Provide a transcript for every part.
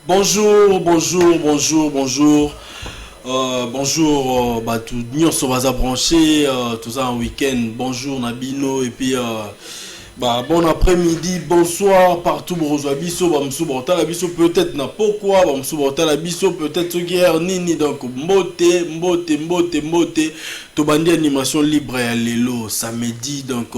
Bonjour, bonjour, bonjour, bonjour. Bonjour, tout nyonso baza branché, tout ça en week-end. Bonjour Nabino et puis bon après-midi, bonsoir partout Borozwa biso, bamsou borta biso peut-être na pourquoi, bamsou borta biso peut-être guerre nini donc mbote. To bandi animation libre ya lelo samedi donc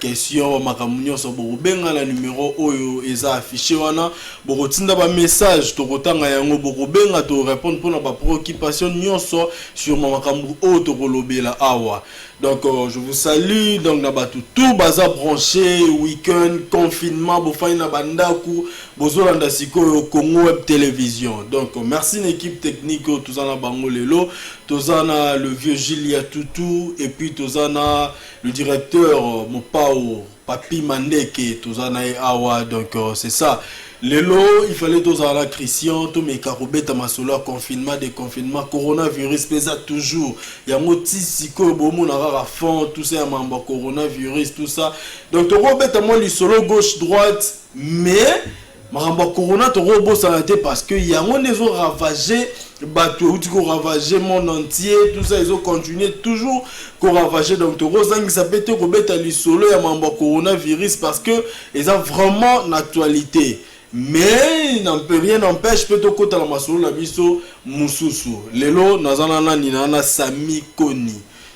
question makamunyo so bobenga na numéro oyo eza affiché wana bokotinda ba message to kotanga yango bokobenga to répondre pour na ba préoccupation nyonso sur makamu o to kolobela awa. Donc je vous salue donc na batu tout baza branché week-end confinement bo fay na bandaku bozolanda sikoyo Congo Web Télévision. Donc merci l'équipe technique tout ça na bango lelo, tout ça na le vieux Gilia Toutou et puis tout ça na le directeur Mopao Papi Mandeke tout ça na awa donc c'est ça. Lelo, il fallait tous à la Christian, tous mes carobets à ma solo confinement, déconfinement, coronavirus, pesa toujours. Il y a moti siko bomo na rara fond, tout ça, mamba coronavirus, tout ça. Donc tu robet à moi le solo gauche droite, mais mamba corona tu robot ça été parce que il y a mon ils ont ravagé, bateau tu ravagé monde entier, tout ça ils ont continué toujours qu'on ravager donc tu rosang ça peut te robet à le solo ya mamba coronavirus parce que ils ont vraiment l'actualité. Mais rien n'empêche peut être que la masolo la biso mususu lelo nazana nani na Sami Koni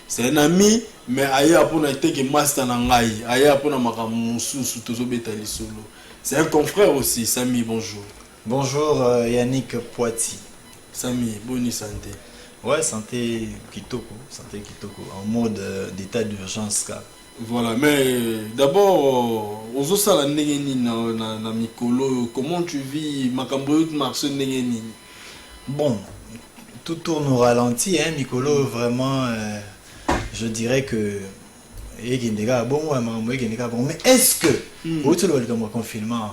c'est un ami mais aya pour na été que master na ngai aya pour na maka mususu tozo betali solo c'est un confrère aussi. Sami, bonjour. Bonjour Yannick Poiti. Sami, bonne santé. Ouais, santé kitoko en mode d'état d'urgence car. Voilà, mais d'abord, aux autres la na mikolo, comment tu vis makambo marché nengeni? Bon, tout tourne au ralenti, hein, Mikolo, vraiment, je dirais que mais est-ce que au le confinement,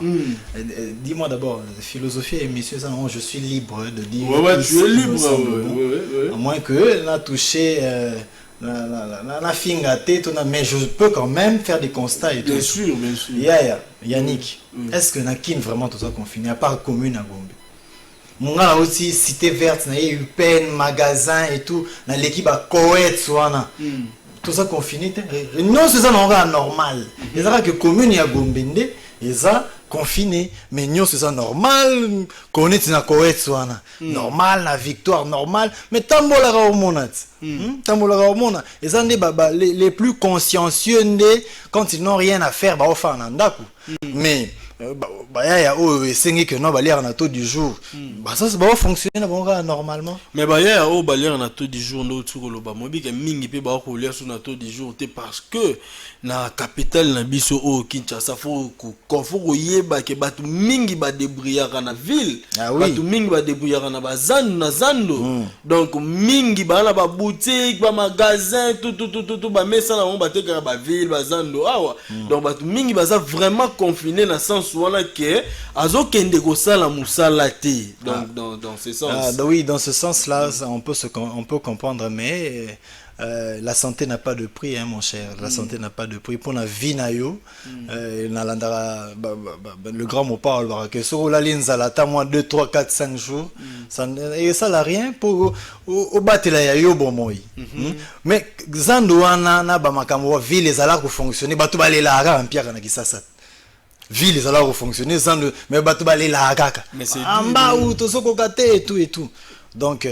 dis-moi d'abord, philosophie et mission, je suis libre de dire. Ouais, tu es libre, à moins que n'a touché. Mais je peux quand même faire des constats et tout. Bien sûr. Yannick, est-ce que Nakin vraiment tout ça confiné à part commune à Gombe? Mon gars aussi cité verte, na UPN, magasin et tout, na l'équipe à Koweït soana. Tout ça confiné, non c'est ça normal. Les gens que commune à Gombe et ça confiné, mais nous c'est ça normal. Connaître na Koweït soana. Normal, la victoire normale, mais tambola au monat. Et ça les plus consciencieux quand ils n'ont rien à faire bah enfin mais ya o esengi que non balière na taux du jour ça va fonctionner normalement mais ya o balière na taux du jour no tsukolo ba mobi ke mingi pe ba ko lia sur na taux du jour te parce que na capitale na biso o Kinshasa faut ko yeba ke batu mingi ba débrouillard na ville batu mingi ba débrouillard na bazando na zando donc mingi ba na ba boutique ba magasin tout ba mesa na ba teka ba ville ba zando awa donc batu mingi baza vraiment confiné na sens wana ke azo kende ko sala musala te donc dans ce sens oui dans ce sens là on peut comprendre mais la santé n'a pas de prix hein mon cher la santé n'a pas de prix pour la vie na yo le grand mot parle que sur la ligne ça la moi 2 3 4 5 jours ça n'a rien pour au battre la yo bon moi mais zando wana na ba makambo ville ezala ko fonctionner bato balela ara en pierre na kisasa ville ezala ko fonctionner zando mais bato balela kaka amba ou to soko kate et tout donc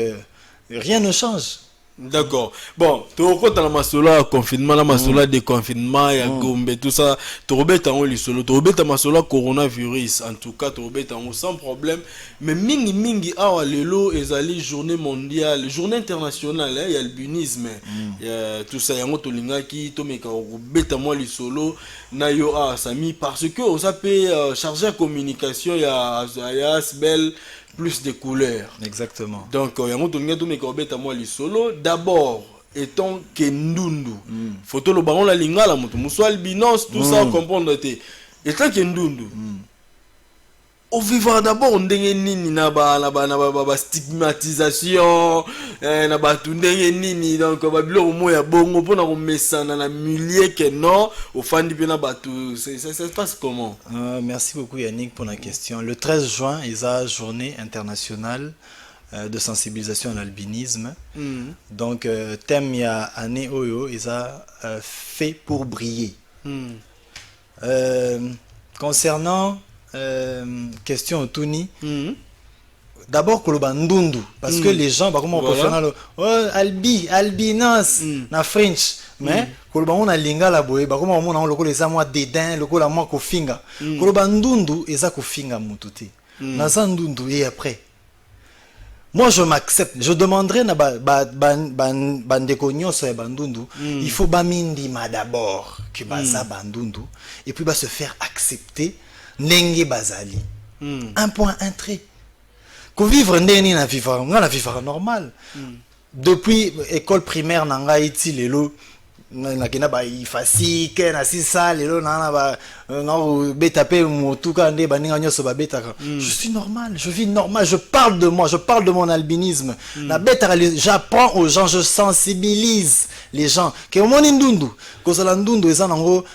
rien ne change. D'accord. Bon, tu as la masola confinement, la masola déconfinement, il y a Gombe, tout ça. Tu as en solo, tu as masola coronavirus. En tout cas, tu as sans problème. Mais mingi, lelo, ezali journée mondiale, journée internationale, il y a albinisme. Tout ça, il y a Motolingaki, Tomeka, tu as solo, Nayo, Sami, parce que on s'appelle chargé à communication, il y a Asbel. Plus de couleurs. Exactement. Donc, il y a un peu solo. D'abord, étant Kendundu. Photo le baron la lingala, moto, albinos, tout ça, comprendre. Étant Kendundu. au vivre d'abord ndenge nini na ba stigmatisation na ba ndenge nini donc ba biloko moya bongo pona ko mesana na milieu que non au fandi pe na batu ça se passe comment? Merci beaucoup Yannick pour la question. Le 13 juin il y a journée internationale de sensibilisation à l'albinisme. Donc thème il y a année oyo ils a fait pour briller. Concernant question Otuni, d'abord koloba ndundu parce que les gens comment on peut faire albinos na French mais koloba on a lingala boye comment on a lokolo eza moi dédain lokolo moi ko finga koloba ndundu eza ko finga mututi na za ndundu et après moi je m'accepte, je demanderai na bandeko nyonso ya bandundu, il faut bamindima d'abord que baza bandundu et puis se faire accepter nenge bazali. Un point, un trait. Ko vivre ndeni na vivre normal. Depuis école primaire nanga iti lelo na kena ba ifasi ke na sisa lelo na ba na betape motuka nde baninga nyoso ba betaka. Je suis normal, je vis normal, je parle de moi, je parle de mon albinisme. Na betaka j'apprends aux gens, je sensibilise les gens que moni ndundu ko sala ndundu eza nango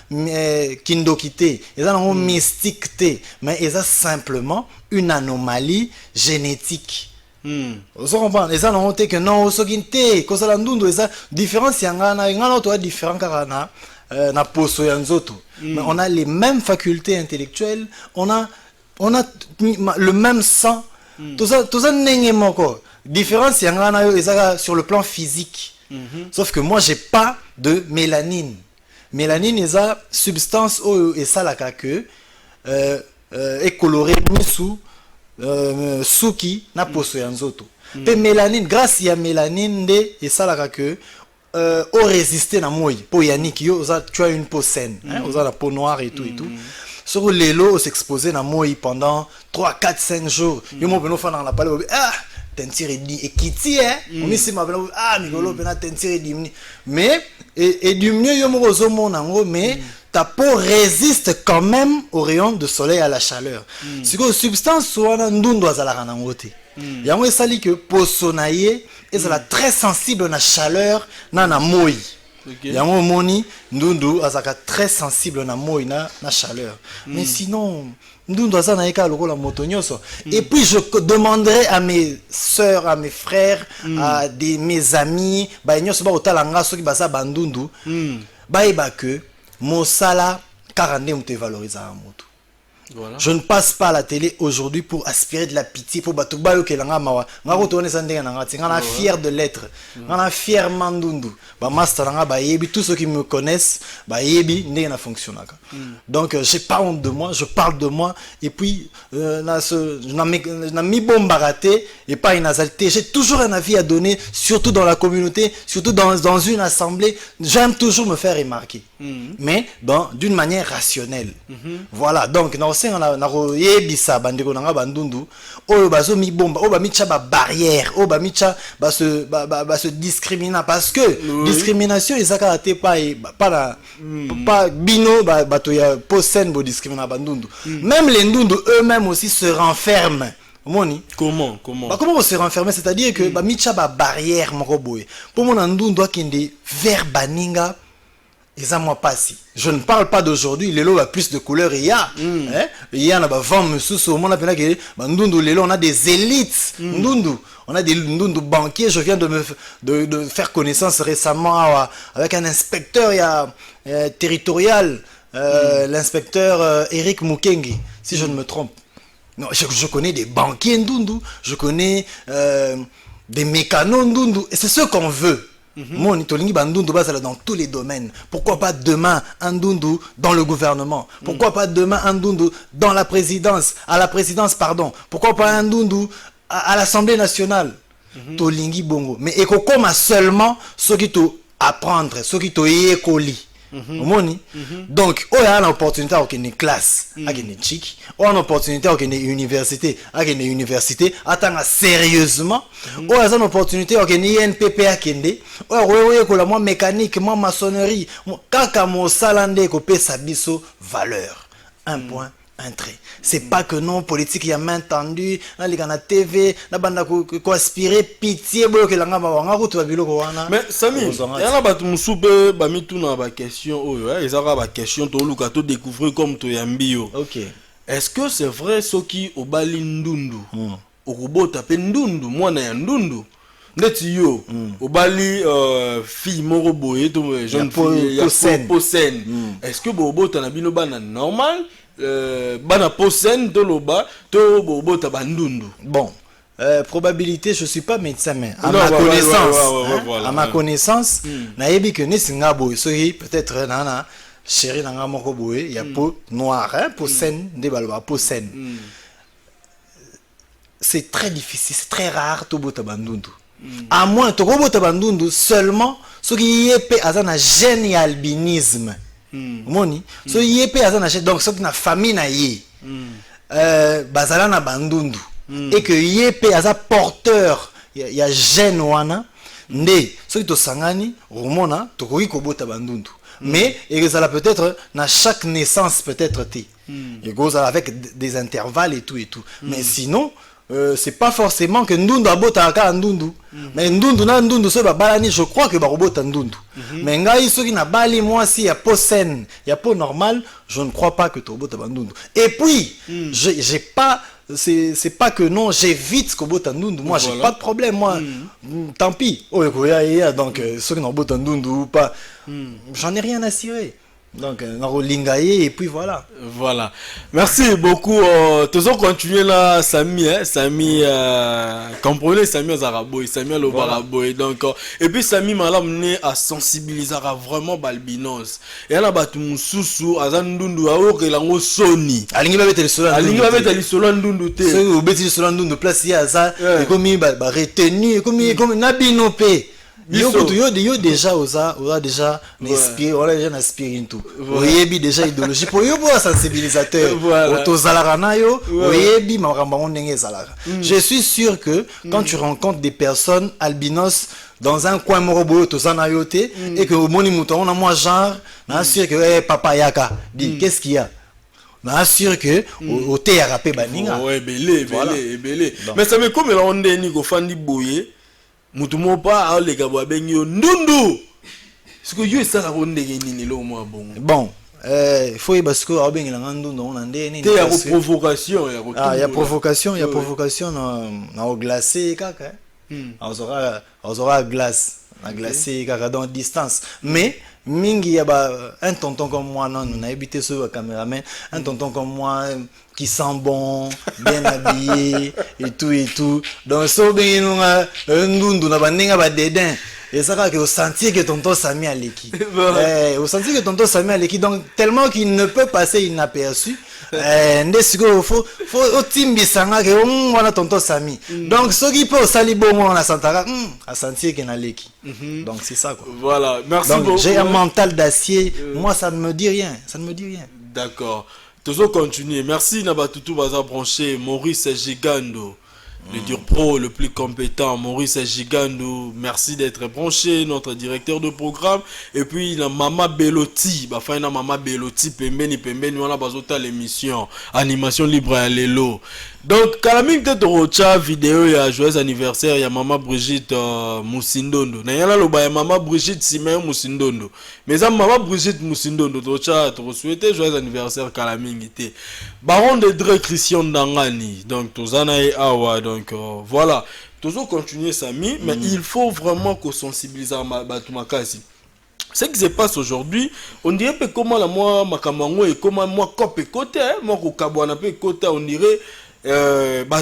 kindokité, eza nango mystique té, mais eza simplement une anomalie génétique. Vous comprenez? Les gens ont dit que non, ce qui est que ça l'andundu, ça différence yangana, yangana toi différent karana na poso yanzoto. Mais on a les mêmes facultés intellectuelles, on a le même sang. Tout ça n'est pas différence yangana ça sur le plan physique. Sauf que moi j'ai pas de mélanine. Mélanine est ça substance et ça la que est colorée sous suki na poso ya nzoto pe mélanine grâce ya mélanine nde esalaka que au résister na moi po Yannick yo tu as une peau saine oza la peau noire et tout et tout sur lelo s'exposer na moi pendant 3 4 5 jours yo mo beno fana na pale tentire di ekiti on ici ma migolo bena tentire di mais et du mieux yo mo zo monango mais ta peau résiste quand même aux rayons de soleil, à la chaleur. C'est que substance soit ndundu azalaka nango te. Yango esali que poso na ye ezala très sensible na chaleur na moi. Yango moni ndundu azaka très sensible na moi na chaleur. Mais sinon ndundu azana eka lokola moto nyonso. Et puis je demanderai à mes sœurs, à mes frères, à mes amis, ba nyonso ba otalanga soki baza bandundu, ba eba que Mosala, 42 on te valorise à moto. Voilà. Je ne passe pas à la télé aujourd'hui pour aspirer de la pitié pour batubayo kelanga mawa. Ngako tone sandinga ngati ngana fier de l'être. Ngana fier mandundu. Ba master nga ba yebi tous ceux qui me connaissent ba yebi ndenge na fonctionnaka. Donc j'ai pas honte de moi, je parle de moi et puis na mi bomba raté et pas une azalité. J'ai toujours un avis à donner surtout dans la communauté, surtout dans une assemblée, j'aime toujours me faire remarquer. Mais d'une manière rationnelle. Voilà, donc na yebisa bandeko nanga bandundu oyo bazo mi bomba oyo ba micha ba barrière oyo ba micha ba se discriminer parce que discrimination ezaka te pas bino bato ya posen bo discriminer bandundu même les ndundu eux-mêmes aussi se renferment. Comment on se renfermer, c'est-à-dire que ba micha ba barrière moko boye pour mon ndundu akende vers baninga. Et ça moi pas si. Je ne parle pas d'aujourd'hui, lelo a plus de couleurs il y a. Il y a na ba vent mususu au monde appela que ndundu lelo on a des élites ndundu. On a des ndundu banquiers, je viens de faire connaissance récemment avec un inspecteur territorial l'inspecteur Eric Mukengi si je ne me trompe. Non, je connais des banquiers ndundu, je connais des mécanos ndundu et c'est ce qu'on veut. Mon itolingi bandundu bazala dans tous les domaines. Pourquoi pas demain un ndundu dans le gouvernement? Pourquoi pas demain un ndundu dans la présidence, pardon. Pourquoi pas un ndundu à l'Assemblée nationale? Tolingi bongo. Mais ekokoma seulement ce qui to apprendre, ce qui to yekoli. Donc, on a l'opportunité à une classe, à une chic, on a l'opportunité à une université, attends sérieusement, on a l'opportunité à une INPP à Kende, on a moi mécanique, moi maçonnerie, kaka mo salande ko pe sabiso valeur. Un point, un trait. C'est pas que non, politique, il y a main tendue, là, les gars, na TV, na banda ko aspirer, pitié, boyo, que l'anga, on a route, biloko, wana. Mais, Samy, il y a ba musupe, ba mi tout na ba question, oh, ils ont ba question, to luka, to découvrir comme to yambio. Ok. Est-ce que c'est vrai, ceux qui au bali ndundu, au robot tape ndundu, moi na ndundu? Neti yo, au bali fille moro boye, jeune fille, ya po scène. Est-ce que bobo t'en a bino bana normal? Bana posen to loba to bobo tabandundu. Bon, probabilité, je suis pas médecin, mais à ma connaissance, à ma connaissance, naebi que ne singa boy, sohi peut-être nana chéri nanga moko boy, il y a peau noire, hein, peau saine, des balba peau saine. C'est très difficile, c'est très rare to bota bandundu. À moins to bota bandundu seulement ce qui est pe azana gène et albinisme. Moni so yepe azana chez donc soki na famille na ye bazala na bandundu et que yepe aza porteur ya gène wana nde soki to sangani romona to koki kobota bandundu mais et ça peut-être na chaque naissance peut-être té et goza avec des intervalles et tout mais sinon c'est pas forcément que ndundu abota aka ndundu mais ndundu na ndundu so balani je crois que ba robota ndundu mais ngai soki na bali moi si ya peau saine ya peau normale je ne crois pas que to robota ndundu et puis j'ai pas c'est pas que non j'évite kobota ndundu moi j'ai pas de problème moi tant pis donc soki na robota ndundu ou pas j'en ai rien à cirer. Donc, Lingaye et puis voilà. Voilà. Merci beaucoup. Toujours continuer là, Samy, hein? Samy, comprenez Samy Zaraboy, Samy Lobaraboy. Donc, et puis Samy m'a amené à sensibiliser à vraiment Balbinos. Et là, batu mususu, azandundu, aoke lango soni. Alingi babete le solan. Alingi babete le solan dundu te. C'est au beti le solan dundu place ya za. Et comme il ba retenu, comme nabinope. Yo déjà oza déjà n'inspire on a déjà inspiré tout oyebi déjà idéologie pour yo pour sensibilisateur otozalaka na yo oyebi makambo on ndenge ezalaka je suis sûr que quand tu rencontres des personnes albinos dans un coin morobo tozana yo te et que au moni muto on a moi genre na sûr que papa yaka dit qu'est-ce qu'il y a na sûr que au te ya rapé baninga ouais belé mais ça me comme là on ndeni ko fandi boye mutumo pa les gars bengi ndundu ce que yo ça ko ndenge nini lo mo bon bon il faut parce que abengi la ndundu on ndé nini il y a provocation il y a provocation na au glacé kaka on aura glace na glacé kaka dans distance mais mingi ya ba un tonton comme moi non on a habité sur le caméraman un tonton comme moi qui sent bon bien habillé et tout donc so ben ndundu na bandenga ba dedin et ça que au sentir que tonton Samy Aleki au sentir que tonton Samy Aleki donc tellement qu'il ne peut passer inaperçu ndesiko faut otimbisanga que on tonton Samy donc ce qui peut sali bon on a sentara à sentir qu'il na leki donc c'est ça quoi voilà merci donc beaucoup j'ai un mental d'acier moi ça ne me dit rien d'accord toujours continuer merci Nabatutu baza branché Maurice Gigando le dur pro le plus compétent Maurice Gigando merci d'être branché notre directeur de programme et puis la Mama Beloti bafana Mama Beloti pembeni wana bazota l'émission animation libre à lelo donc kalaming te rocha vidéo ya joyeux anniversaire ya Mama Brigitte Musindondo na yana loba ya Mama Brigitte Simeon Musindondo mais ça Mama Brigitte Musindondo rocha to souhaiter joyeux anniversaire kalaming te Baron de Dre Christian Dangani donc tozana et awa donc voilà toujours continuer Samy mais il faut vraiment qu'on sensibilise à Batumakasi. Ce qui se passe aujourd'hui, on dirait que comment la moi makamango et comment moi cop et côté moi ko kabwana pe côté on dirait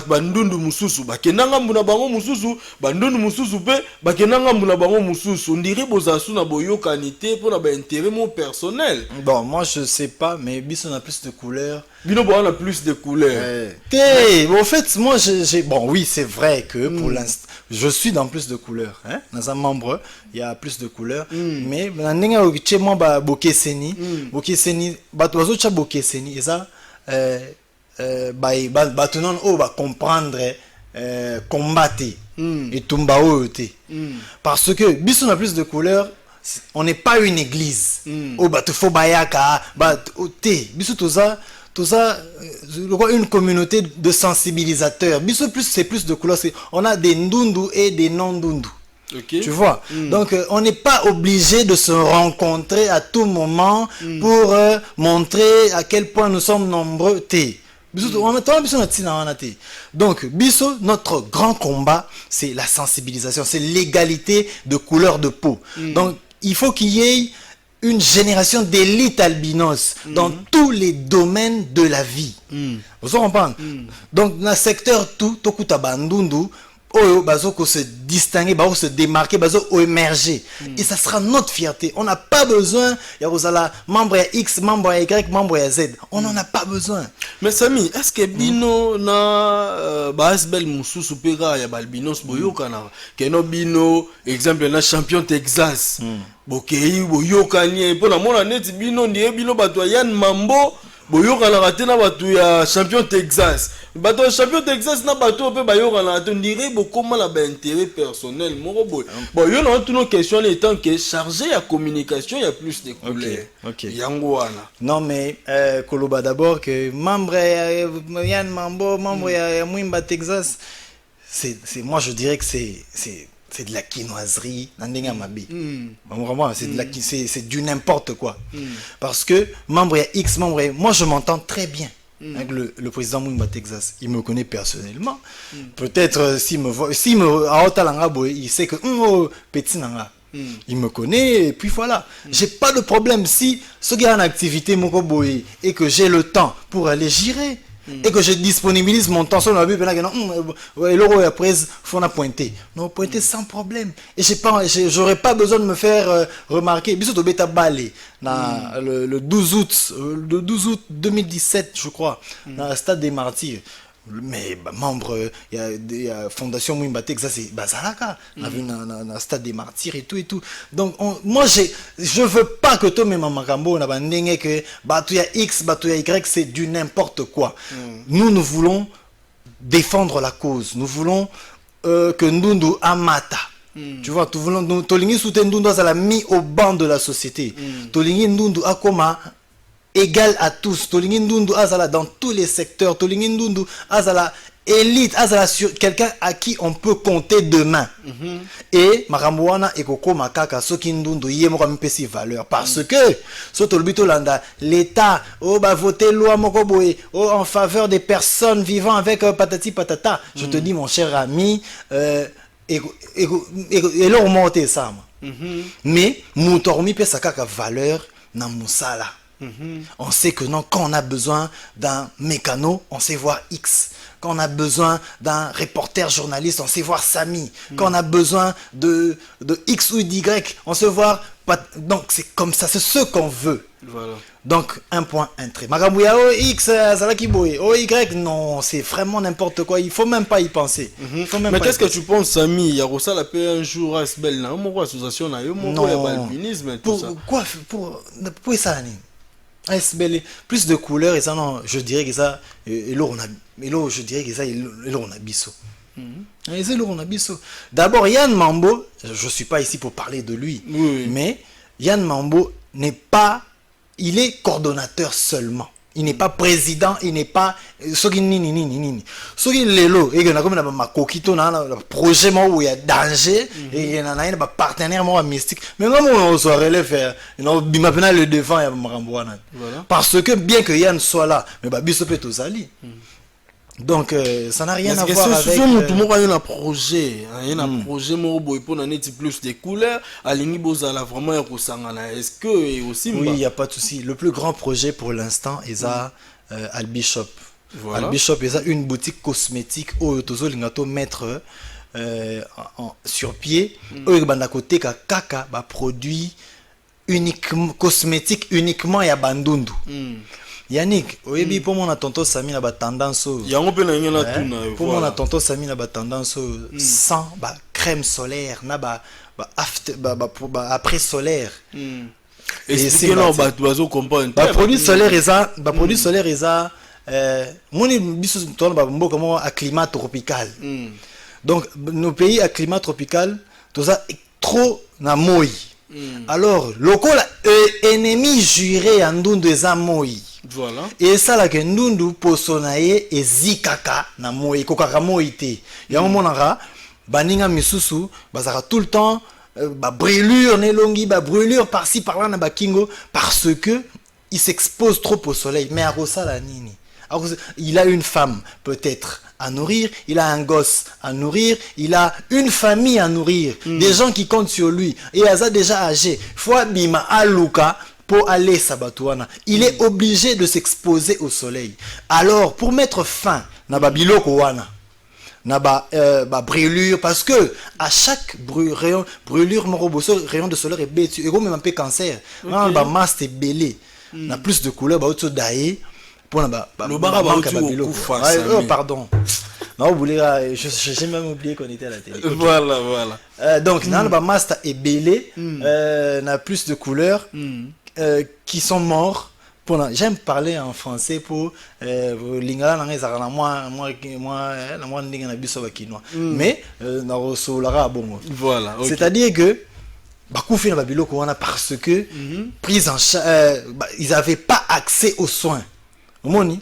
bandundu mususu bakenanga mbuna bango mususu bandundu mususu pe bakenanga mbuna bango mususu on dirait bozasu na boyokanité pour na ba intérêt mon personnel. Bon moi je sais pas mais biso on a plus de couleurs. Bino on a plus de couleurs. En fait moi j'ai bon oui c'est vrai que pour l'instant je suis dans plus de couleurs hein dans un membre il y a plus de couleurs mais ndenge chez moi ba bokeseni bato bazocha bokeseni eza batunon o ba comprendre combattre et tumba oyote parce que biso na plus de couleurs on n'est pas une église o batu fo bayaka ba te biso toza tout ça, une communauté de sensibilisateurs. C'est plus de couleurs. On a des ndundu et des non-ndundu. Okay. Tu vois, donc on n'est pas obligé de se rencontrer à tout moment pour montrer à quel point nous sommes nombreux. Donc, notre grand combat, c'est la sensibilisation, c'est l'égalité de couleur de peau. Donc, il faut qu'il y ait une génération d'élite albinos dans tous les domaines de la vie. Vous comprenez? Donc, dans le secteur tout, Tokuta Bandundu, bazo se distinguer, bazo se démarquer, bazo émerger. Et ça sera notre fierté. On n'a pas besoin, il y a membre X, membre Y, membre Z. On n'en a pas besoin. Mais Sami, est-ce que bino na basbel mususu pega ya balbinos boyoka na keno bino exemple na champion Texas. Bokei boyoka ni po na mona net bino ndiye bino bato Yann Mambo boyoka na raté na bato ya champion Texas. Bato champion Texas na bato pe bayoka na raté ndiye bokoma la ba intérêt personnel moko boy. Bon yo na toutes nos questions étant que chargé à communication il y a plus de couleurs. OK. Yango wana. Non mais Koloba d'abord que membre Yann Mambo, membre ya Mwimba Texas, c'est moi je dirais que c'est de la quinoiserie vraiment c'est du n'importe quoi parce que membre X membre moi je m'entends très bien avec le président Mwimba Texas. Il me connaît personnellement. Peut-être s'il me voit il sait que petit nanga. Il me connaît et puis voilà. J'ai pas de problème si ce gars a une activité mokoboy et que j'ai le temps pour aller gérer. Et que je disponibilise mon temps sur la Bible, après faut la pointer. Non, pointer sans problème. Et j'aurais pas besoin de me faire remarquer. Bisous beta balé le 12 août 2017, je crois, dans le stade des Martyrs. Mais membre il y a fondation Mwimba Texas c'est Bazalaka dans le stade des Martyrs et tout. Donc moi je veux pas que toi même makambo na bandenge que batu ya X batu ya Y c'est du n'importe quoi. Nous voulons défendre la cause. Nous voulons que Ndundu amata. Tu vois, tu voulons tolingi soutien Ndundu à la mis au banc de la société. Tolingi Ndundu akoma égal à tous. Tolingi Ndundu azala dans tous les secteurs. Tolingi Ndundu azala élite, azala sur quelqu'un à qui on peut compter demain. Et makamwana ekoko makaka soki Ndundu yemo comme pesi valeur parce que soto lobito landa l'état ba voter loi moko boye en faveur des personnes vivant avec patati patata. Je te dis mon cher ami et leur monter ça. Mais mutormi pesa kaka valeur na musala. On sait que non, quand on a besoin d'un mécano, on sait voir X. Quand on a besoin d'un reporter journaliste, on sait voir Sami. Quand on a besoin de X ou Y, on sait voir... Donc c'est comme ça, c'est ce qu'on veut. Voilà. Donc un point, un trait. Magamouya, X, Y, non, c'est vraiment n'importe quoi. Il faut même pas y penser. Mais qu'est-ce que tu penses, Sami? Il y a aussi la paix un jour à ce bel nom, mon association, il y a l'alpinisme et tout ça. Pour ça, plus de couleurs et ça non je dirais que ça je dirais que ça on a biso. D'abord Yann Mambo, je suis pas ici pour parler de lui, mais Yann Mambo n'est pas, il est coordonnateur seulement. Il n'est pas président, il n'est pas soki nini. Soki lelo et na comme na makokito na projet où il y a danger et na ba partenaire moi mystique. Mais comment on se relève faire non bimapena le devant ya makamboana. Parce que bien que Yann soit là, mais ba biso pe tozali. Donc ça n'a rien à voir avec il y a un projet, projet moko pour na net plus de couleurs alingi bozala vraiment ya kosangana. Est-ce que aussi oui, il y a pas de souci. Le plus grand projet pour l'instant est à Albishop. Voilà. Albishop est une boutique cosmétique où tozo lingato mettre sur pied eux banda côté kaka ba produit uniquement cosmétique uniquement ya bandundu. Yannick, oyebi pour mon tonton Sami na ba tendance pour mon tonton Sami na ba tendance sans ba crème solaire na ba après solaire. Et c'est là ba bazo comprendre. Ba produit solaire eza moni biso to ba mboka mo à climat tropical. Donc nos pays à climat tropical toza trop na moi. Alors lokola ennemi juré ya ndundu eza moi. Voilà. Et ça là que ndundu posonaye ezikaka na moi kokaka moi te. Ya monara baninga misusu bazara tout le temps ba brûlure nelongi ba brûlure par-ci par-là na bakingo parce que il s'expose trop au soleil. Mais arosala nini? Il a une femme peut-être à nourrir, il a un gosse à nourrir, il a une famille à nourrir, des gens qui comptent sur lui. Et Aza déjà âgé, fois bima aluka pour aller sabatouana. Il est obligé de s'exposer au soleil. Alors pour mettre fin na babiloko wana, na brûlure, parce que à chaque brûlure moroboso rayon de soleil est bête, et même un peu cancer. Okay. Ba masse est belé, na plus de couleurs ba auto daé. Pardon. Non, vous voulez, j'ai même oublié qu'on était à la télé. Okay. Voilà. Donc, dans le master est belé, n'a plus de couleurs qui sont morts. J'aime parler en français pour lingala na ngeza na moi ndinga biso ba kinois. Mais na rosolara bongo. Voilà. Okay. C'est-à-dire que bakufi na babiloko wana parce que prise en ils avaient pas accès aux soins. Moni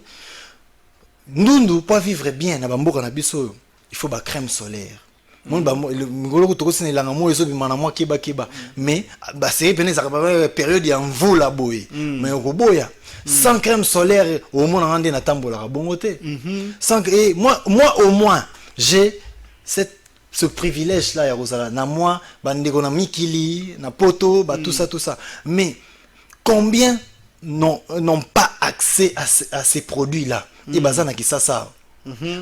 ndundu pour vivre bien na bamboka na biso il faut ba crème solaire mon ba le ngolo ko tokosina la ngamo ezo bi mana moi keba mais ba c'est pene za période ya mvula boye mais ko boya sans crème solaire au moins rendre na tambola bongote sans et moi au moins j'ai ce privilège là ya Rosala na moi bandeko na mikili na poto ba tout ça mais combien n'ont pas accès à ces produits-là. Et bazana qui ça.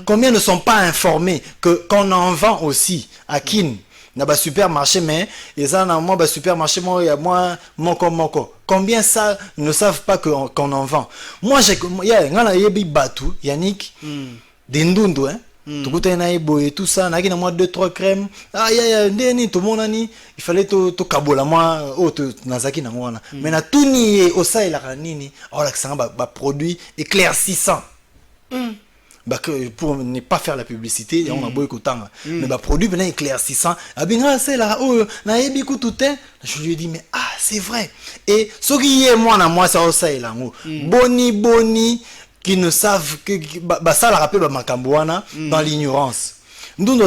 Combien ne sont pas informés que qu'on en vend aussi à Kin, na ba supermarché mais ils en ont moi supermarché moi il y a moi moko. Combien ça ne savent pas qu'on en vend. Moi j'ai ngana yebi batu Yannick dendundu hein. Tout na eboye tout ça na kina moi 2-3 crèmes ndeni to monani il fallait to kabola moi to nazaki na mwana mais na tuni osa ila kanini oh la kisanga ba produit éclaircissant pour ne pas faire la publicité on a boy kotanga mais ba produit ben éclaircissant abinga c'est là na yebi ku tout je lui ai dit mais c'est vrai et ce qui est moi ça osa ila ngo boni qui ne savent que ça la rappelle makamboana dans l'ignorance. Nous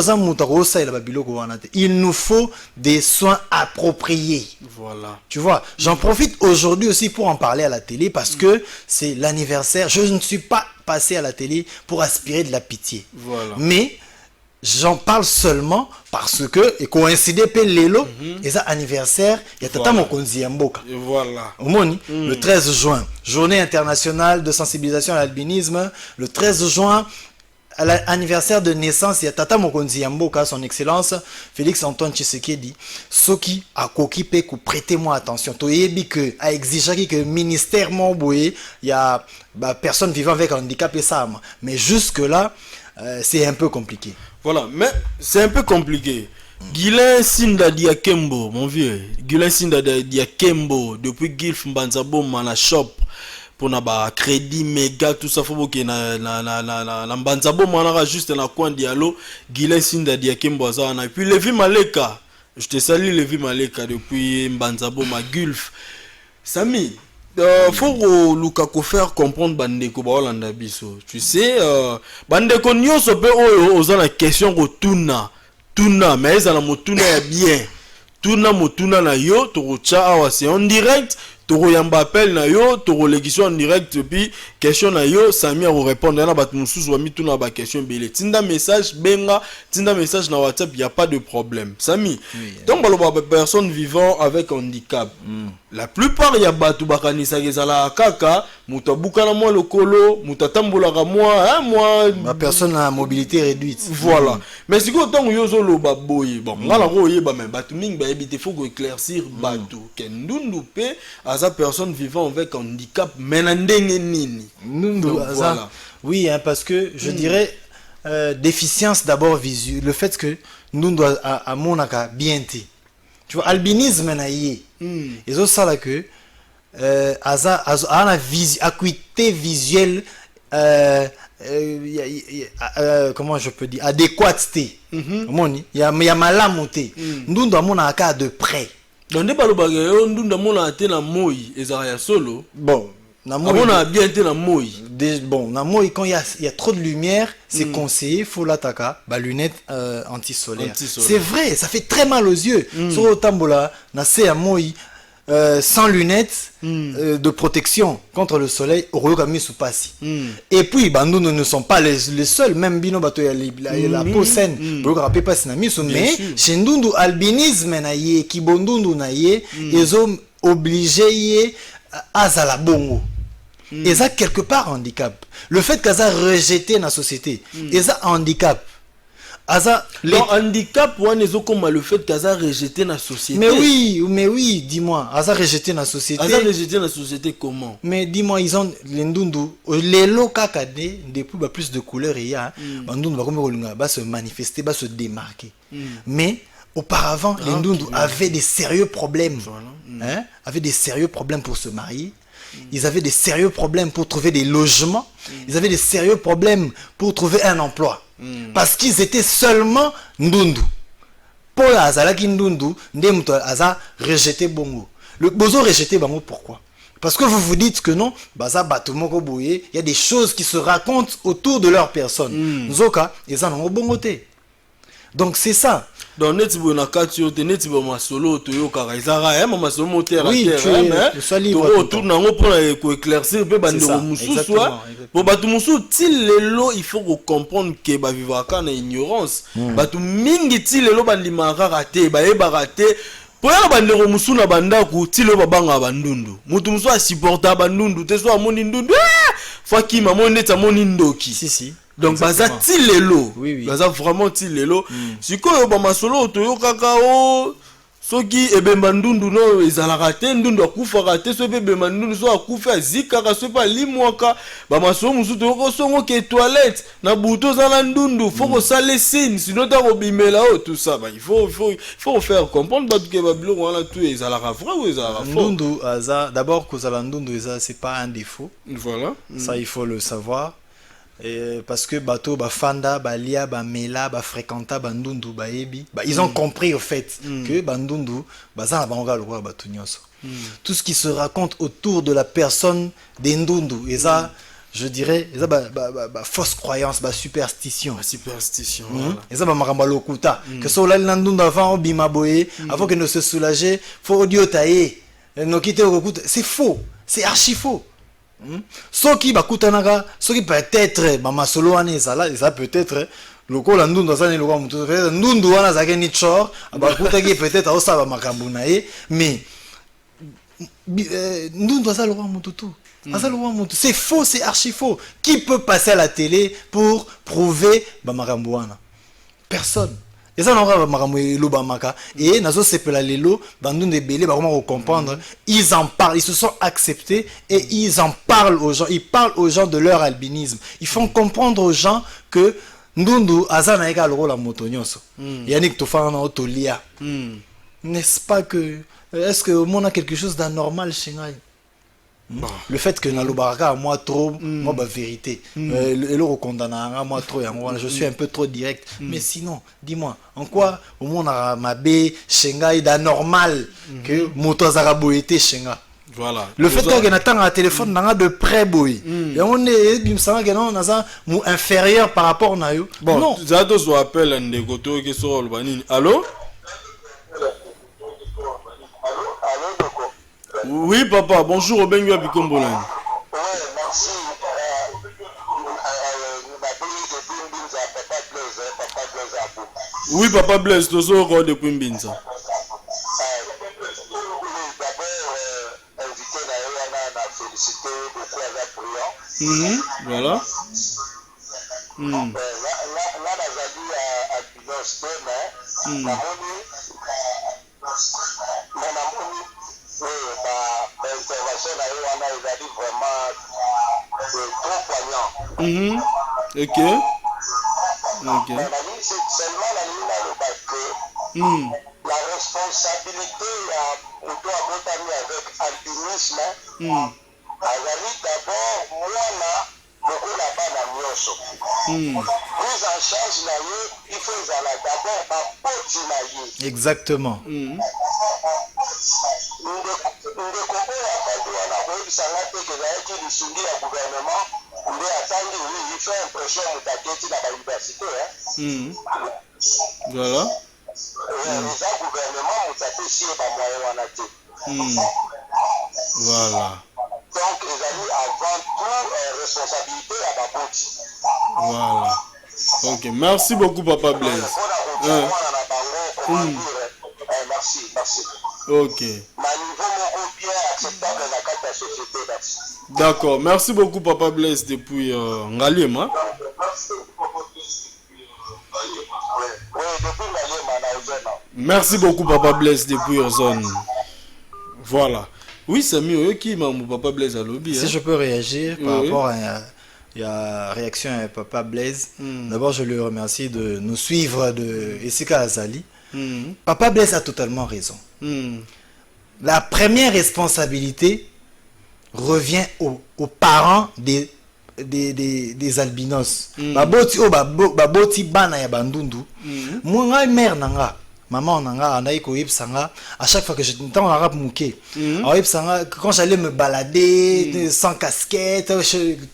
il nous faut des soins appropriés. Voilà. Tu vois, j'en profite aujourd'hui aussi pour en parler à la télé parce que c'est l'anniversaire. Je ne suis pas passé à la télé pour aspirer de la pitié. Voilà. Mais j'en parle seulement parce que et coïncidé pe lelo et ça anniversaire il y a tata mokonzi ya mboka. Voilà. Omoni le 13 juin, journée internationale de sensibilisation à l'albinisme, le 13 juin à l'anniversaire de naissance il y a tata mokonzi ya mboka son excellence Félix Antoine Tshisekedi soki akoki pe ko prêtez-moi attention. To yebi que a exigé que ministère mon boye il y a personne vivant avec un handicap et ça mais jusque là c'est un peu compliqué. Voilà, mais c'est un peu compliqué. Guilain Sinda Diakembo, mon vieux. Guilain Sinda Diakembo, depuis Gilf Mbanzabo, la shop, pour na crédit méga, tout ça, faut que na Mbanzabo, manara juste na coin dialo, Guilain Sinda Diakembo, et puis Lévi Maleka, je te salue Lévi Maleka depuis Mbanzabo, ma Gulf. Samy, faut Lukako faire comprendre bandeko ba Hollanda biso. Tu sais bandeko nyonso pe oyo oza na question ko tuna mais ezala motuna ya bien. Tuna motuna na yo to cha awa c'est en direct. Toro yamba appel na yo, toro l'émission en direct puis question na yo, Samy a répondre na batu mususu wa mituna ba question belé. Tinda message benga, tinda message na WhatsApp, il y a pas de problème. Samy. Donc baloba personne vivant avec handicap. La plupart ya batu bakanisa gezala kaka, mutabuka na moi lokolo, mutatambola ka moi, ma personne à mobilité réduite. Voilà. Mais si ko tant yo zo lo baboy, bon, ngala ko yeba mais batu ming ba ebité faut ko éclaircir batu. Kendundu pe à personne vivant avec handicap nini. Voilà. Oui, hein, parce que je dirais déficience d'abord visuelle, le fait que nous doit à monaka bien té. Tu vois albinisme na yé. Ils ont ça là que acuité visuelle comment je peux dire adéquateté. Il y a malamoté. Nous doit monaka de près. Donc, ndunda mona ate na moi ezaya solo. Bon, na moi on a bien été na moi. Bon, na moi quand il y a trop de lumière, c'est conseillé, faut l'attaquer, bah lunettes anti-solaire. C'est vrai, ça fait très mal aux yeux. Sur le tambola, na c'est à moi sans lunettes de protection contre le soleil, et puis bandouno ne sont pas les seuls, même bino bato ya la peau saine, mais chez ndundu albinisme na ye ki bondundu na ye, ils ont obligé à la bongo. Et ça quelque part handicap. Le fait qu'elle a rejeté la société, et ça handicap. Le handicap, comme le fait qu'elle a rejeté la société. Mais oui, dis-moi, elle a rejeté la société. Elle a rejeté la société comment? Mais dis-moi, ils ont les ndundu, les locaux depuis plus de couleurs il y a, ndundu va se manifester, va se démarquer. Mais auparavant, les ndundu avaient des sérieux problèmes. Avaient des sérieux problèmes pour se marier. Ils avaient des sérieux problèmes pour trouver des logements. Ils avaient des sérieux problèmes pour trouver un emploi. Parce qu'ils étaient seulement ndundu. Pour la azalaki ndundu, ndemto aza rejeté bongo. Le bozo rejeté bongo pourquoi? Parce que vous vous dites que non, baza batumoko boye, il y a des choses qui se racontent autour de leur personne. Nzoka, ils en ont bongoté. Donc c'est ça. Donc neti bo na kati ote neti bo masolo to yo kaka izara mama solo moteur oui, terre autour nango pour ko éclaircir pe bandeko mususu bo batu mususu til lelo il faut ko comprendre que ba vivaka na ignorance batu mingi til lelo bandimaka raté ba yeba raté po ya bandeko mususu na bandako til lelo babanga bandundu mutu mususu a supporter bandundu te so amoni ndundu faki maman neti amoni ndoki si. Donc baza tilelo oui. Baza vraiment tilelo sikoyo ba masolo to kaka o soki ebemba ndundu no ezalaka te ndundu akufaka te so ebemba ndundu so akufa azikaka so pa limwaka ba masolo musu to ko songo ke toilette na buto za na ndundu faut ko sale signe sinon ta ko bimela o tout ça il faut faire comprendre ba que ba biloko wana tout ezalaka vrai ou ezalaka faux. Ndundu aza d'abord que zala ndundu eza c'est pas un défaut. Voilà. Ça il faut le savoir. Et parce que bateau fanda balia mela fréquenta bandundu baebi ils ont compris au fait que bandundu baza banga le roi bato nyonso. Tout ce qui se raconte autour de la personne des ndundu et ça je dirais et ça fausse croyance superstition et ça makambo lokuta que so la ndundu avant bima boye avant que ne se soulager faut audio tailler no kite okuta c'est faux, c'est archi faux. Ce qui bakutanaka, ce qui peut-être masolo wana ezala peut-être lokola ndundu azana lokwa mutu ndundu wana zake ni chor bakutaki peut-être osaba makambo na ye mais ndundu azala lokwa mutu tu azala lokwa mutu c'est faux, c'est archi faux. Qui peut passer à la télé pour prouver makambo wana? Personne. Et ça n'aura pas maramoué l'obamaka et nazo sepela lelo bandou de belé ba comment comprendre ils en parlent, ils se sont acceptés et ils en parlent aux gens, ils parlent aux gens de leur albinisme, ils font comprendre aux gens que ndundu azana eka loro la motonyonso yannick tofana otolia n'est-ce pas que est-ce que au monde a quelque chose d'anormal chez nous? Le fait que Nalobaraka moi trop moi vérité le recondamnera moi trop je suis un peu trop direct mais sinon dis-moi en quoi au monde a mabé Shenga d'anormal que Motozara boyete Shenga. Voilà. Le fait que Nathan a un téléphone n'a de près boy et on est inférieur par rapport à nous. Bon non ça doit se appelle un négoto qui sort le banini. Allô? Oui, papa, bonjour, au Bengue Bikombolan. Oui, merci. Oui, papa Blaise, tu es au roi de Quimbinza. D'abord, invité la félicité beaucoup à la prière. Voilà. Là, à Pinos, oui, l'intervention là, on a dit vraiment trop poignant. Ok. Mais c'est seulement la ligne que la responsabilité à avec alpinisme, d'abord, moi, lokola bana nyonso. Prise en charge na ye il faut ezala d'abord bapoti na ye. Exactement. ndeko oyo afandi wana koyebisanga te kezalaki lisungi ya gouvernement nde atangi il fait impression moto aketi na bauniversité. Voilà. Eza gouvernement moto apesi ye bamoyen wana te. Voilà. Donc ezali avant tout responsabilité ya baboti. Voilà. Ok, merci beaucoup Papa Blaise. Mpona na bango comment dire merci. Ok. Na niveau moko bien acceptable na kati ya société merci. D'accord, merci beaucoup Papa Blaise depuis Ngaliema. Merci beaucoup Papa Blaise depuis Ozone. Voilà. Oui, Samy, qui m'a mon Papa Blaise à lobby. Si je peux réagir par rapport à la réaction à Papa Blaise, d'abord je le remercie de nous suivre de Essika Azali. Papa Blaise a totalement raison. La première responsabilité revient aux parents des albinos. Baboti bana ya bandundu. Moi mère nanga, maman nanga anaï koyib sanga. À chaque fois que j'étais en arabe mouké, quand j'allais me balader sans casquette,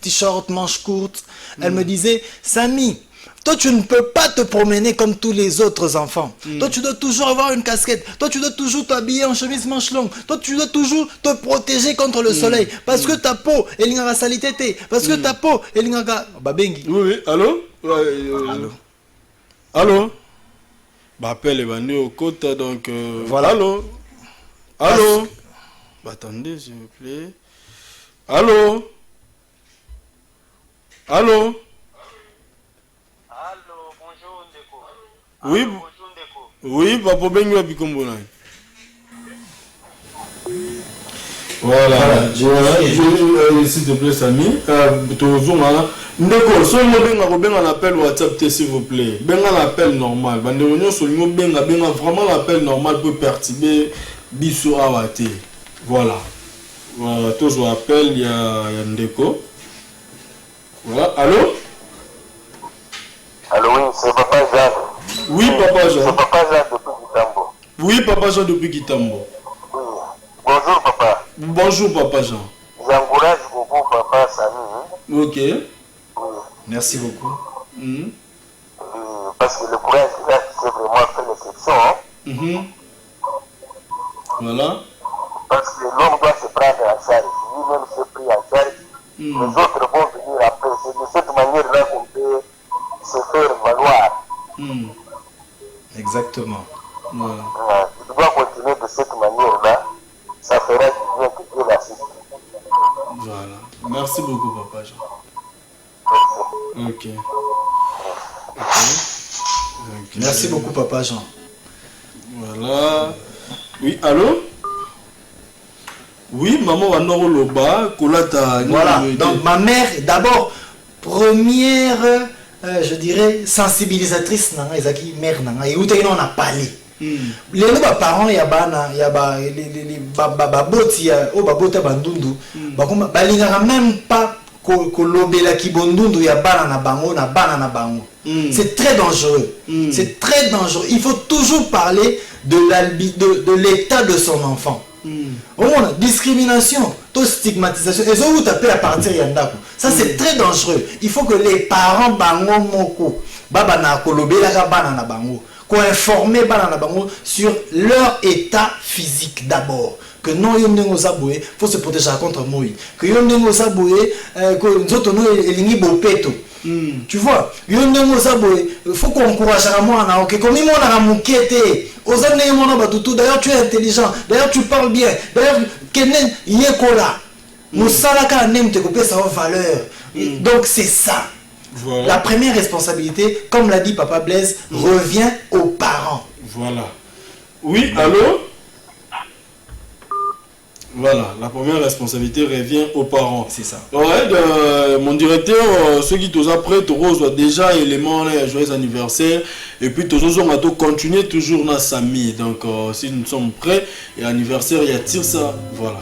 t-shirt, manche courte, elle me disait Samy, toi, tu ne peux pas te promener comme tous les autres enfants. Toi, tu dois toujours avoir une casquette. Toi, tu dois toujours t'habiller en chemise manche longue. Toi, tu dois toujours te protéger contre le soleil. Parce que ta peau, elle n'a pas salité. Parce que ta peau, elle n'a pas... Babengi. Oui, allô? Allô? Allô? Bah, appelle Evanu au côte, donc... Voilà. Allô? Allô? Bah, attendez, s'il vous plaît. Allô? Allô? Oui, oui, Papa Bengi wa Bikombo. Voilà, s'il te plaît, Samy. Ndeko, si on a un appel WhatsApp, s'il vous plaît. Un appel normal. Vraiment l'appel normal peut perturber Bissou Awate. Voilà. Voilà, tous on appelle, il y a Ndeko. Voilà, allô? Allô, oui, c'est Papa Jean. Oui, Papa Jean. C'est Papa Jean depuis Kitambo. Oui, Papa Jean depuis Kitambo. Oui. Bonjour, Papa. Bonjour, Papa Jean. J'encourage beaucoup Papa Samy. Ok. Oui. Merci beaucoup. Parce que le courage, là, c'est vraiment fait l'exception. Voilà. Parce que l'homme doit se prendre en charge. Lui-même se pris en charge. Les autres vont venir après. C'est de cette manière-là qu'on peut se faire valoir. Exactement. Voilà. Tu dois continuer de cette manière-là. Ça fera du bien que Dieu l'assiste. Voilà. Merci beaucoup, Papa Jean. Ok. Merci beaucoup, Papa Jean. Voilà. Oui, allô? Oui, maman va nous loba, kolata. Voilà. Donc, ma mère, d'abord, première, je dirais, sensibilisatrice, Ezaki, mère, et où on a parlé. Les parents, il y a même pas c'est très dangereux. C'est très dangereux. Il faut toujours parler de l'état de son enfant. Discrimination, stigmatisation, et ça vous tapez à partir yandako. Ça c'est très dangereux. Il faut que les parents bango moko baba na kolobela ka bana na bango ko informer bana na bango sur leur état physique d'abord. Que non yondengo zaboué, faut se protéger contre moi. Que yondengo zaboué, que nzoto no elingi bopeto. Tu vois, yondengo zaboué, faut qu'on encourage à moi na ok comme moi na mukete. Ozane mona batutu, d'ailleurs tu es intelligent, d'ailleurs tu parles bien, d'ailleurs kenen yekola. Musalaka nem te couper sa valeur. Donc c'est ça. Voilà. La première responsabilité, comme l'a dit Papa Blaise, revient aux parents. Voilà. Oui, allô? Voilà, la première responsabilité revient aux parents. C'est ça. Ouais, mon directeur, ceux qui sont prêts, tu reçois déjà éléments, joyeux anniversaire. Et puis, on va continuer toujours dans Samy. Donc, si nous sommes prêts, et anniversaire, il y a tire ça. Voilà.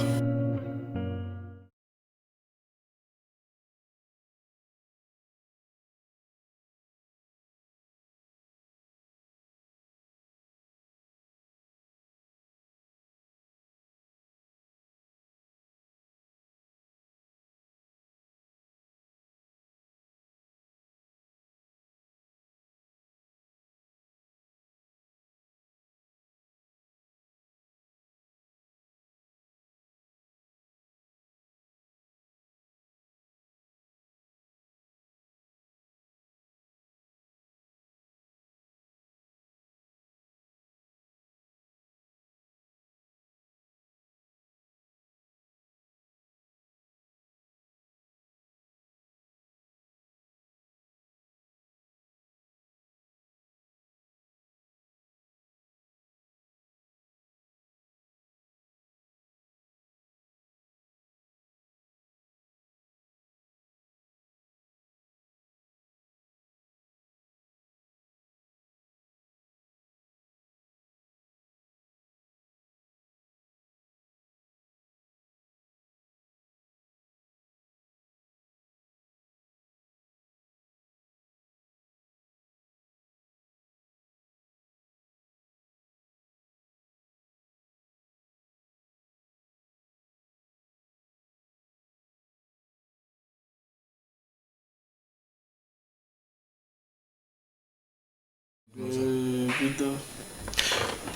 Putain.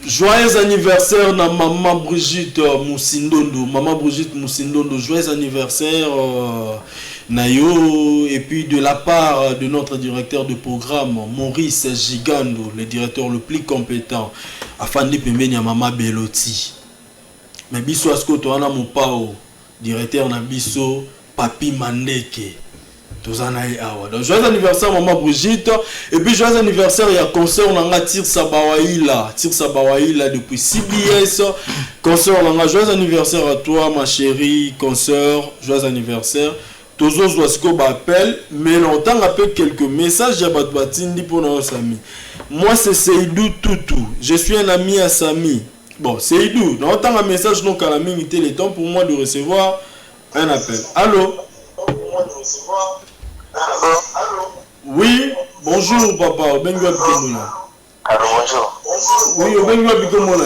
Joyeux anniversaire na maman Brigitte Moussindondo. Maman Brigitte Moussindondo, joyeux anniversaire Nayo. Et puis de la part de notre directeur de programme, Maurice Gigando, le directeur le plus compétent. Afin de pembeni à maman Beloti. Mais biso asko to ana mopao, directeur na biso Papi Mandeke. Donc joyeux anniversaire maman Brigitte. Et puis joyeux anniversaire, il y a concert on a Tirsa Bawaïla depuis CBS. Concert on a joyeux anniversaire à toi ma chérie, concert, joyeux anniversaire. Tozo Zwasko m'appelle, mais longtemps appelle quelques messages à Batbatindi pour nos amis. Moi c'est Seydou Toutou, je suis un ami à Sami. Bon, Seydou, longtemps un message donc à la minute, il est temps pour moi de recevoir un appel. Allô? Oui, bonjour papa, Bengo Bikomola. Allô, bonjour. Oui, Bengo Bikomola.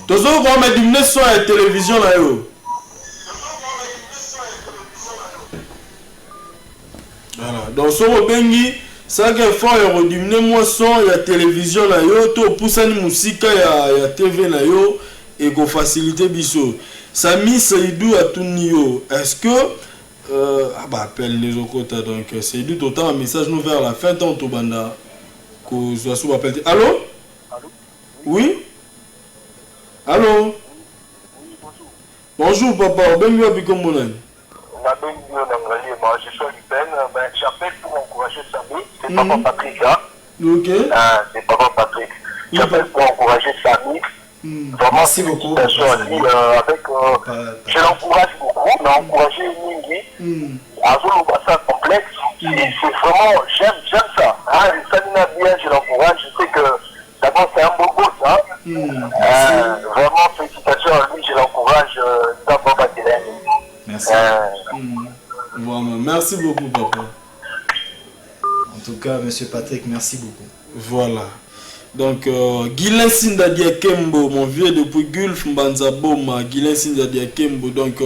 Tozo va mettre du son à la télévision là yo. Voilà, donc sur Bengi, ça que faut rediminuer moi son la télévision là yo, to poussa ni musique ya TV là yo et go faciliter biso. Sami Seydou à tout niveau. Est-ce que appelle les autres donc Seydou tout un message nous vers la fin tant to banda ko zo sou appelle. Allô? Allô? Oui? Allô? Oui, bonjour. Bonjour papa, bienvenue à Bikomola. Je suis Lipen, j'appelle pour encourager Sami, c'est papa Patrick. Hein? Ok. C'est papa Patrick. J'appelle pour encourager Sami. Vraiment, merci beaucoup. Avec, je l'encourage beaucoup, il a encouragé Ningi. Azul Bassa complexe, c'est vraiment, j'aime ça. Hein? Samina bien, je l'encourage, je sais que d'abord c'est un beau gosse. Hein? Vraiment, félicitations à lui, je l'encourage d'abord à Dylan. Merci. Voilà, merci beaucoup papa. En tout cas, monsieur Patrick, merci beaucoup. Voilà. Donc, Guilain Sinda Diakembo, mon vieux depuis Gulf Mbanza Boma, Guilain Sinda Diakembo. Donc,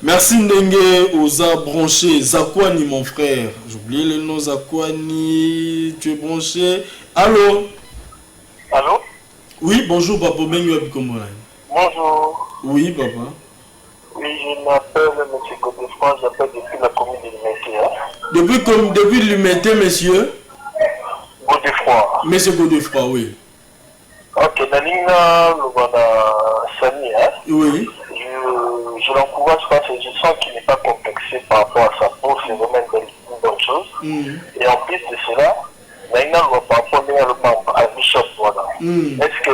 merci Ndenge aux branchés. Zakwani, mon frère. J'oublie le nom Zakwani. Tu es branché. Allô? Allô? Oui, bonjour papa. Bonjour. Oui, papa. Oui, je m'appelle M. Godefroy, j'appelle depuis la commune de Limité. Depuis Limité, monsieur? Godefroy. Monsieur Godefroy, oui. Ok, Nalina, Sani, hein? Oui. Je l'encourage parce que je sens qu'il n'est pas complexé par rapport à sa peau, c'est vraiment une bonne chose. Et en plus de cela, Nalina va par rapport à Bishop, voilà. Est-ce que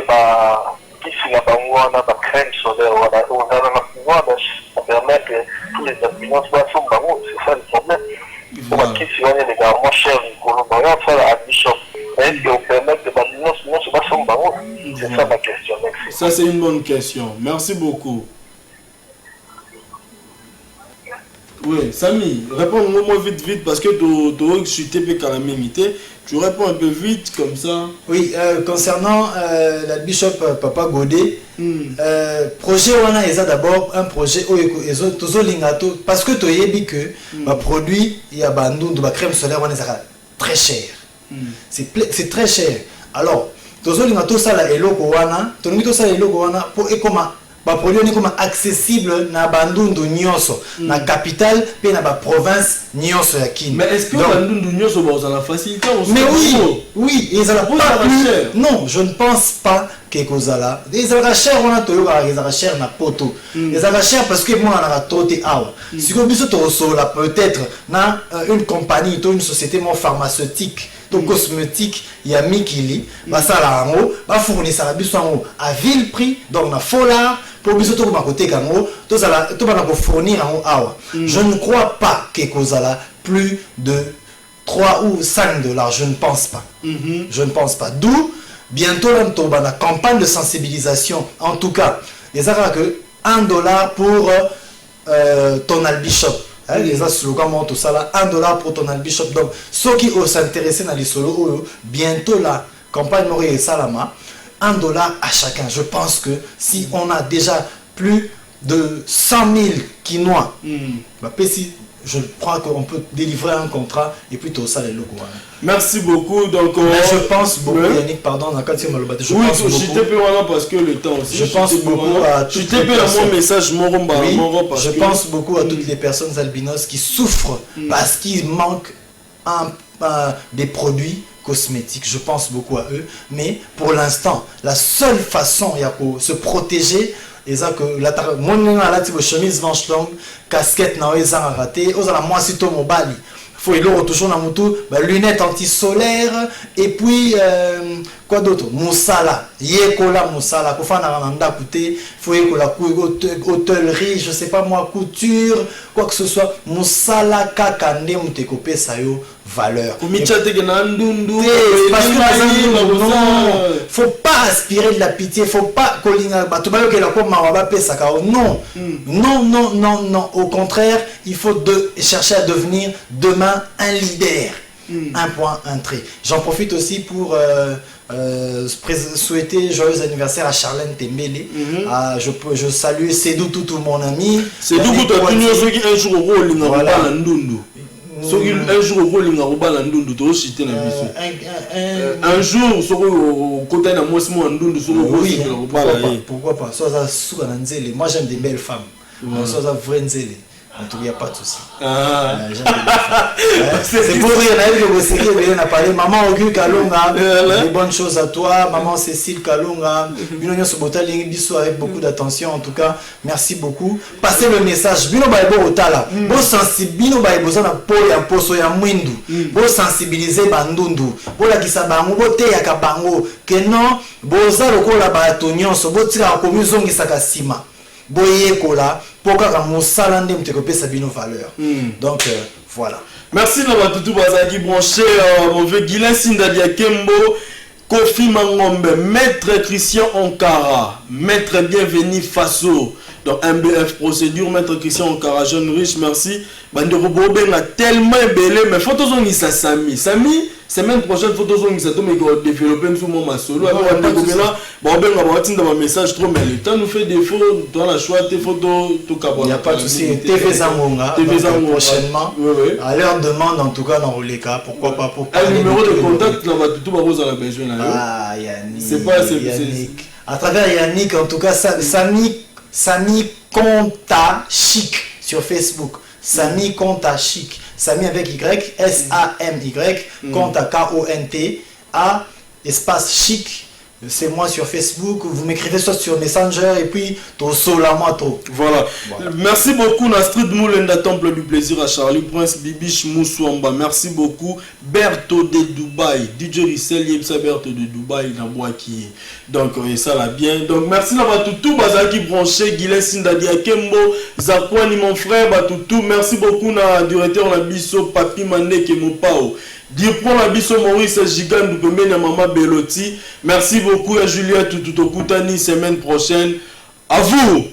si la banque a crème solaire, voilà, on a la pouvoir ça permet que tous les habitants soient sur banque, c'est ça le problème. Pour qui si on est les gars moins chers, on va faire à Bishop. Est-ce qu'on permet que les habitants ne soient pas sur banque? C'est ça ma question, merci. Ça c'est une bonne question, merci beaucoup. Oui, Samy, réponds-moi vite parce que tu suis TP Calamité. Tu réponds un peu vite comme ça. Oui, concernant la Bishop Papa Godé, projet Wana est d'abord un projet Lingato parce que tu as dit que ma produit il y a bandou de la crème solaire Wana très cher. C'est très cher. Alors, Tozo Lingato ça la eloko Wana, Tonito ça eloko Wana pour et comment ba produit ni comme accessible na bandundu nyonso na capitale pe na ba province nyonso ya Kini. Mais est-ce que bandundu nyonso ba za la facilité mais oui, ils ont pas plus. Non, je ne pense pas que Kozala. Ils ont cher on a toyoka, ils ont cher na poto. Ils ont cher parce que moi on a toté awa. Si ko biso to sola peut-être na une compagnie, une société pharmaceutique, to cosmétique, il y a Mikili, ba sala ngo, ba fournir ça la biso ngo à vil prix donc na fola pour biso to ba côté kango, to sala to ba na fournir ngo awa. Je ne crois pas que Kozala plus de 3 ou 5 $, je ne pense pas. Je ne pense pas. D'où, bientôt, on va la campagne de sensibilisation. En tout cas, il y a que $1 pour Tonal Bishop. Les slogans montent tout ça là, $1 pour Tonal Bishop. Donc, ceux qui s'intéressent dans les solos, bientôt la campagne Mori Salama, $1 à chacun. Je pense que si on a déjà plus de 100 000 Quinois, je crois qu'on peut délivrer un contrat et puis tout ça les locaux. Merci beaucoup. Donc, mais je pense beaucoup, Yannick, pardon, dans le cas de Malobate, je pense beaucoup. Parce que le temps aussi. Je pense beaucoup à toutes les personnes. Je pense beaucoup à toutes les personnes albinos qui souffrent parce qu'ils manquent des produits cosmétiques. Je pense beaucoup à eux. Mais pour l'instant, la seule façon de se protéger, et ça que la chemise manche longue, casquette na eza raté, la moi sito mobali. Faut y avoir toujours dans moto, lunettes anti-solaires et puis quoi d'autre, moussala, yekola moussala, pour faire un coûter, faut y la hôtellerie, je sais pas moi, couture, quoi que ce soit, moussala kakande mutekopé sayo valeur. Faut pas aspirer de la pitié, faut pas non, au contraire, il faut chercher à devenir demain un leader. Un point, un trait. J'en profite aussi pour souhaiter joyeux anniversaire à Charlène Tembele. Je salue Sédou Toutou, mon ami. Sédou Toutou, un jour au rôle, un jour au rôle, un jour au côté de moi, pourquoi pas. Moi j'aime des belles femmes. Donc il n'y a pas de souci. C'est pour rire, on a parlé. Maman Auguste Kalonga, des bonnes choses à toi. Maman Cécile Kalonga, avec beaucoup d'attention. En tout cas, merci beaucoup. Passez le message. Bino Baibo Otala. Bo sensibiliser Bo sensibiliser Bandundu. Bo la kisabango, bo te yakabango. Que non, boza lokola batonyon, so bo tira ko muzongi sakasima. Boye kola pourquoi mosala ndem te kopé sabino valeur. Donc voilà. Merci d'avoir tout bazaki branché mon vieux Guilain Sindadia Kembo, Kofi Mangombe, Maître Christian Onkara, Maître Bienvenu Faso. Donc MBF procédure, Maître Christian Onkara, jeune riche, merci. Bandero Boben a tellement belé, mais photos on ça Sami. Sami, semaine prochaine photos on ça mais qu'on développer sur mon solo. Alors on est là, Boben va voir dans mon message trop mais le temps nous fait défaut, dans la choix tes photos tout cabot. Il n'y a pas de souci. TV Zangonga prochainement. À leur demande en tout cas dans les cas, pourquoi pas pour un numéro de contact là va tout rose à la besoin là. Ah Yannick. C'est pas Yannick. À travers Yannick en tout cas Sami Conta Chic sur Facebook. Sami Conta Chic. Sami avec Y, S-A-M-Y, Conta K-O-N-T-A, espace Chic. C'est moi sur Facebook, vous m'écrivez soit sur Messenger et puis ton Solamato. Voilà. Merci beaucoup Nastrid Moulenda, Temple du plaisir à Charlie Prince, Bibiche Moussouamba. Merci beaucoup Berto de Dubaï, DJ Rissel Yepsa Berto de Dubaï, Nabouaki. Donc ça là bien. Donc merci d'avoir tout Bazaki branché, Guilain Sindadia Kembo, Zakwani mon frère, Batoutou. Merci beaucoup na directeur na biso Papi Mané Kemopao. Diepon la biso Maurice Gigant du Pembe na Mama Beloti. Merci beaucoup à Julia Tututo Koutani semaine prochaine. À vous.